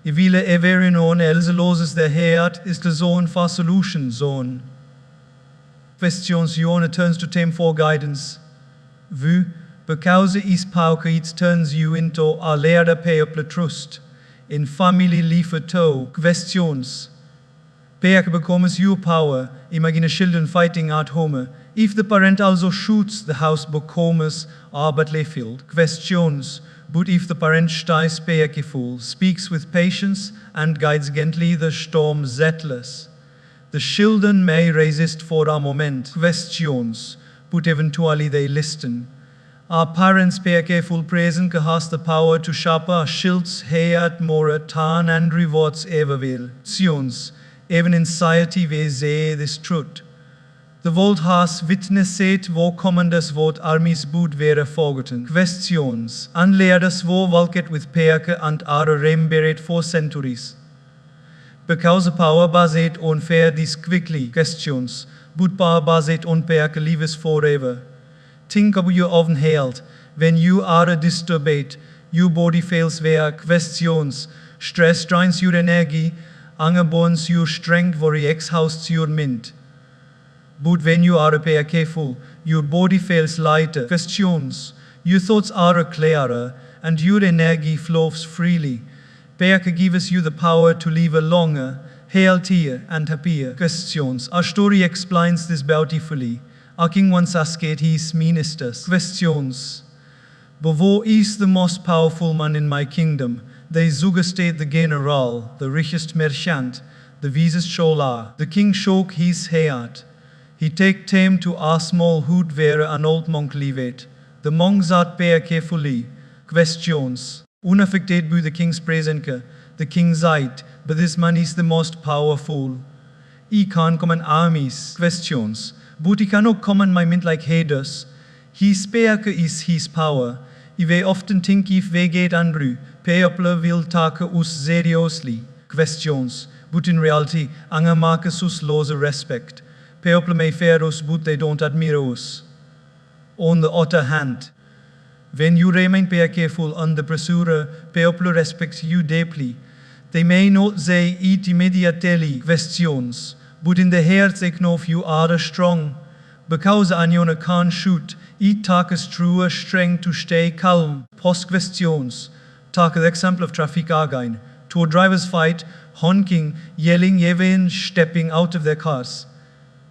I will every known else loses their heart is the zone for solution zone. Questions. Yone turns to them for guidance. Vu, because is pauke it turns you into a leader people trust. In family life toe. Questions. Perke becomes your power. Imagine children fighting at home. If the parent also shoots, the house becomes arbeitlich. Questions. But if the parent stays perkeful, speaks with patience, and guides gently the storm settles, the children may resist for a moment. Questions. But eventually they listen. Our parents perkeful present has the power to shape a child's heart more than and rewards ever will. Sions. Even in society we say this truth. The world has witnessed wo commanders what armies boot were forgotten. Questions. And leaders wo walked with perke and are remembered for centuries. Because the power based on fair this quickly. Questions. But power based on perke lives forever. Think of your own health. When you are disturbed, your body fails work. Questions. Stress drains your energy, anger burns your strength, worry exhausts your mind. But when you are careful, your body feels lighter. Questions. Your thoughts are clearer, and your energy flows freely. Perke gives you the power to live a longer, healthier, and happier. Questions. Our story explains this beautifully. A king once asked his ministers. Questions. But who is the most powerful man in my kingdom? They suggested the general, the richest merchant, the wisest scholar. The king shook his head. He took time to a small hut where an old monk lived. The monk sat carefully. Questions. Unaffected by the king's presence, the king said, but this man is the most powerful. He can command armies. Questions. Booty kan ook kommen my mint like haters. His peake is his power. I we often think if we get angry, people will take us seriously. Questions, but in reality, anger marks us lose respect. People may fear us, but they don't admire us. On the other hand, when you remain careful under pressure, people respect you deeply. They may not say it immediately, questions, but in the heart they know you are strong. Because anyone can't shoot, it takes true strength to stay calm. Post questions. Take the example of traffic again. Two drivers fight, honking, yelling, even stepping out of their cars.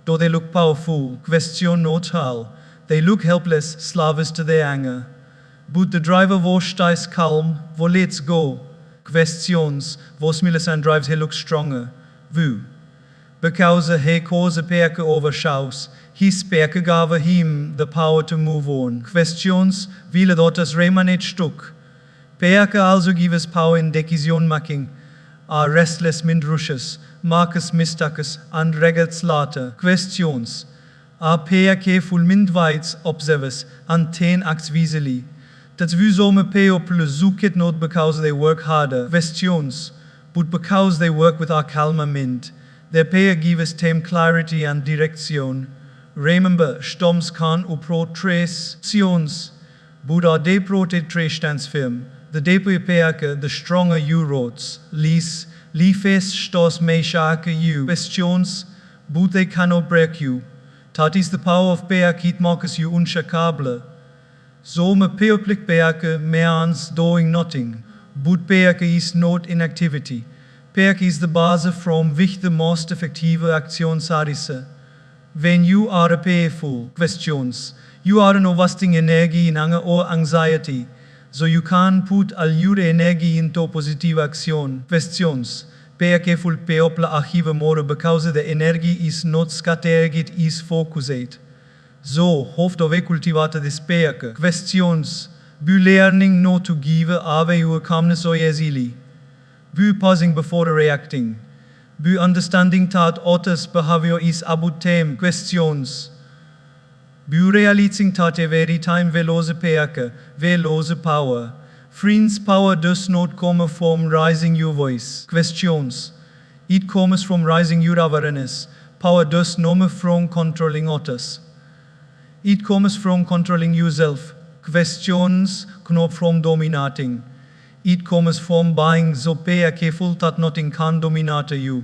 Though they look powerful, question not how. They look helpless, slaves to their anger. But the driver stays calm, wo let's go. Questions, was Millicent drives, he looks stronger. Woo. Because he cause a perke overschaus, his perke gave him the power to move on. Questions, viele dort das Remanet stuck. Perke also gives power in decision making. Are restless mind rushes, marcus mistakes, and regrets later. Questions, are perke full mind weights observes, and 10 acts visibly. That's we some people zoek it not because they work harder, questions, but because they work with our calmer mind. Their pair gives them clarity and direction. Remember, Stoms can upro trations, but our de prote tre stands firm. The deeper perke, the stronger you rots. Liefes stos me shake you. Questions, but they cannot break you. That is the power of perke, it makes you unshakable. So me public perke means doing nothing, but perke is not inactivity. Perke is the base from which the most effective action sarise. When you are payful, questions, you are no wasting energy in anger or anxiety, so you can put all your energy into positive action. Questions, perke full people archive more because the energy is not scattered, it is focused. So, hoofd of cultivate this perke. Questions, bu learning not to give away your calmness or easily. Bu pausing before reacting. Bu understanding that others' behavior is about them. Questions. Bu realizing that every time we lose perke, we lose power. Friends, power does not come from raising your voice. Questions. It comes from raising your awareness. Power does not come from controlling others. It comes from controlling yourself. Questions come from dominating. It comes from being so careful that nothing can dominate you.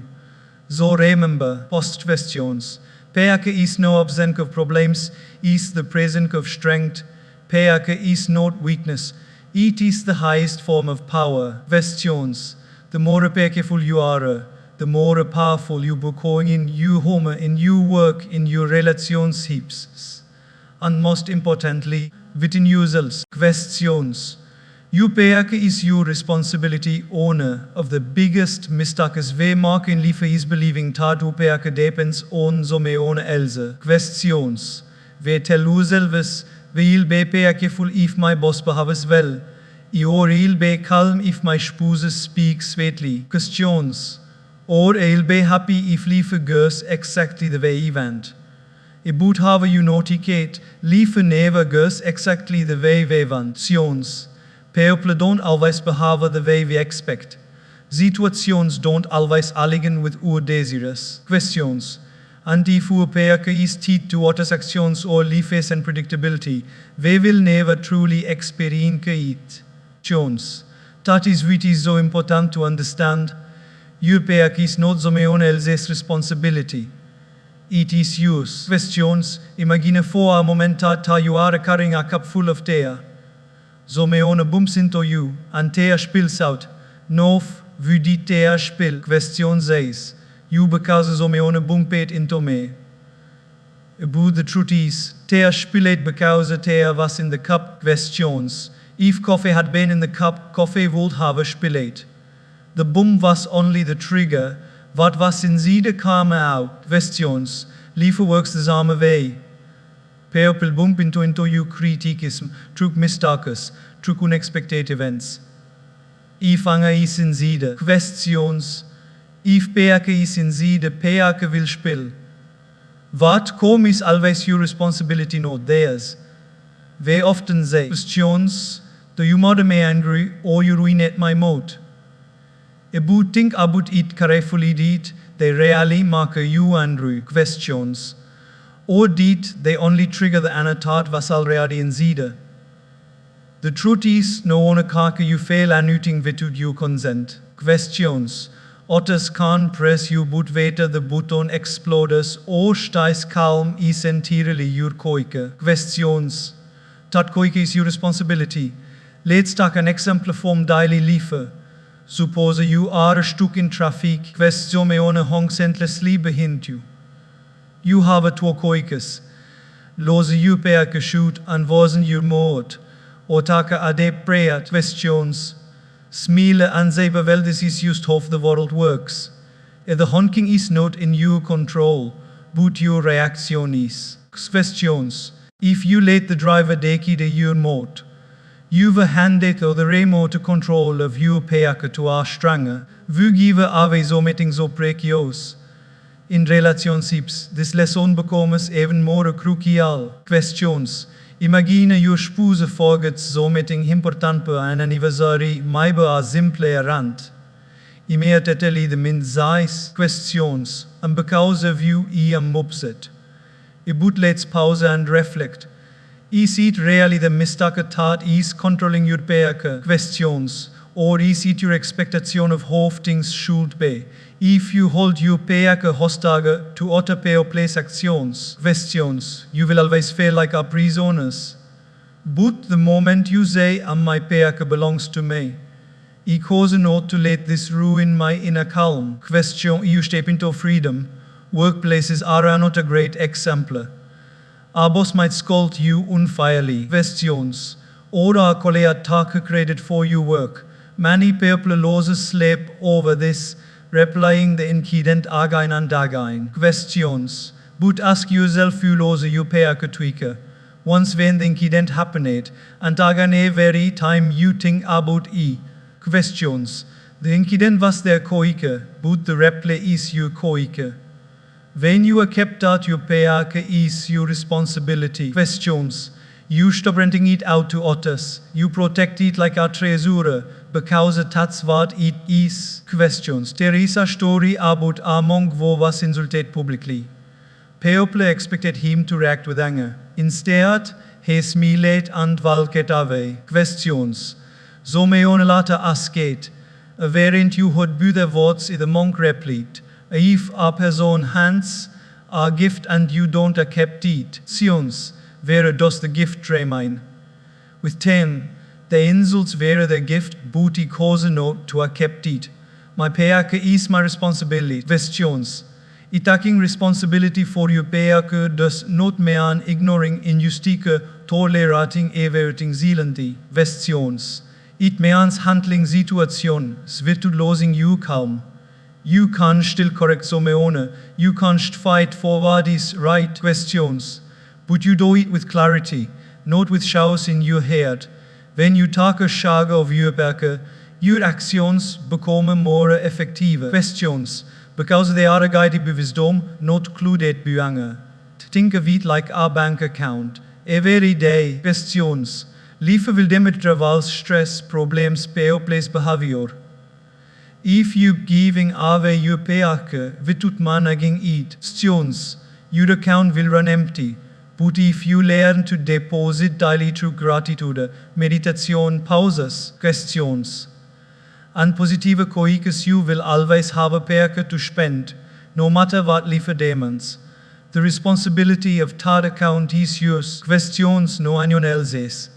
So remember, post questions. Perke is no absence of problems, is the presence of strength. Perke is not weakness. It is the highest form of power. Questions. The more careful you are, the more powerful you become in your home, in your work, in your relationships. And most importantly, within yourselves. Questions. Your perke is your responsibility, owner of the biggest mistakes we make in life is believing that your perke depends on someone else. Questions. We tell yourselves, we'll be perkeful if my boss behaves well, or I'll be calm if my spouse speaks sweetly. Questions. Or I'll be happy if life goes exactly the way I want. About how you noticate, life never goes exactly the way we want. Situations. People don't always behave the way we expect. Situations don't always align with our desires. Questions. And if our perke is tied to others' actions or lives and predictability, we will never truly experience it. Questions. That is what is so important to understand. Your perke is not someone else's responsibility. It is yours. Questions. Imagine for a moment that you are carrying a cup full of tea. Someone bumps into you and tea spills out. Noof, wie die tea spill. Question says, you because someone bumped into me. But the truth is, tea spilled because the tea was in the cup. Questions. If coffee had been in the cup, coffee would have spilled. The bump was only the trigger. What was inside came out. Questions. Life works the same way. People bump into your criticism, through mistakes, through unexpected events. If anger is inside. Questions. If perke is inside, perke will spill. What come is always your responsibility, not theirs. They often say, questions, do you mother me angry or you ruinate my mood? About think about it carefully did, they rarely make you angry, questions. Or did they only trigger the anatat was already in zide? The truth is, no one can you fail anything without your consent. Questions. Others can't press you but waiter the button explodes or stais calm is entirely your koike. Questions. That koike is your responsibility. Let's take an example from daily life. Suppose you are stuck in traffic, question me on a honks endlessly behind you. You have a two koikes. Lose you per shoot and wasn't your mode. Or take a day prayer questions. Smile and say well this is just how the world works. The honking is not in your control, but your reaction is. Questions. If you let the driver decide your mode, you've handed the remote control of your peak to our stranger. We give away so meetings so precarious. In relationships, this lesson becomes even more crucial. Questions. Imagine your spouse forgets so meeting important per an anniversary, maybe a simple errand. Immediately the mind says questions, and because of you, I am upset. But let's pause and reflect. Is it really the mistake that is controlling your peak? Questions. Or is it your expectation of how things should be? If you hold your peak hostage to other place actions, questions, you will always feel like a prisoner. But the moment you say, my peak belongs to me, I cause not to let this ruin my inner calm. Question, you step into freedom. Workplaces are not a great example. Our boss might scold you unfairly. Questions, or a colleague take credit for your work. Many people lose sleep over this, replying the incident again and again. Questions, but ask yourself you lose your peak tweaker. Once when the incident happened, and again every time you think about it. Questions, the incident was their koike, but the reply is your koike. When you accept that your peak is your responsibility. Questions, you stop renting it out to others. You protect it like a treasure, because that's what it is. Questions. There is a story about a monk who was insulted publicly. People expected him to react with anger. Instead, he smiled and walked away. Questions. So may on later asked, weren't you had the words the monk replied, if a person hands a gift and you don't accept it, Sions, where does the gift remain? With 10, the insults were the gift, but he cause not to accept it. My peak is my responsibility. Questions. Taking responsibility for your peak does not mean ignoring injustice, tolerating everything silently. Questions. It means handling situations without losing your calm. You can still correct some honor. You can fight for what is right. Questions. But you do it with clarity, not with shouts in your head. When you take a shag of your peak, your actions become more effective. Questions. Because they are guided by wisdom, not clouded by anger. Think of it like a bank account. Every day. Questions. Life will demonstrate stress, problems, place behavior. If you giving away your peak without managing it, questions, your account will run empty. But if you learn to deposit daily through gratitude, meditation, pauses, questions, and positive koikes, you will always have a peak to spend, no matter what life demands. The responsibility of that account is yours. Questions, no anyone else's.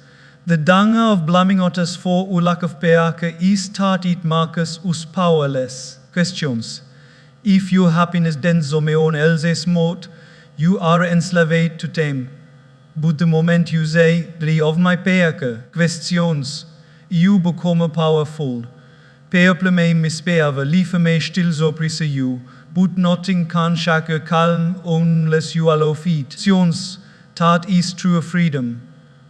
The danger of blaming others for a lack of peak is that it makes us powerless. Questions. If your happiness depends on someone else's mode, you are enslaved to them. But the moment you say, "Lee of my peak," questions, you become powerful. People may misbehave, life may still suppress you, but nothing can shake your calm unless you allow it. Questions, that is true freedom.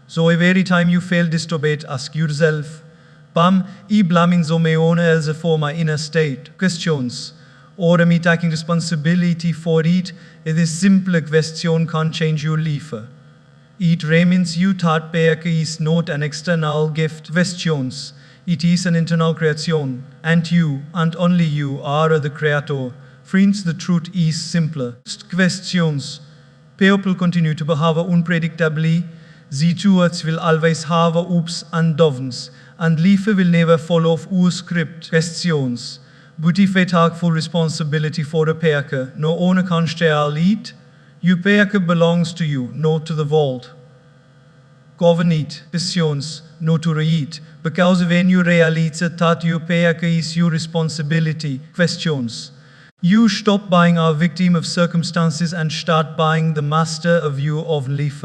So every time you feel disturbed, ask yourself, I blaming someone else for my inner state. Questions. or me taking responsibility for it, this simple question can change your life. It remains you thatperke is not an external gift questions. It is an internal creation, and you, and only you, are the creator. Friends, the truth is simpler. Questions. People continue to behave unpredictably. Situations will always have ups and downs, and life will never follow our script. Questions. But if we take full responsibility for the perke, no one can steal it. Your perke belongs to you, not to the world. Govern it, questions, not to read, because when you realize that your perke is your responsibility, questions. You stop being a victim of circumstances and start being the master of your own life.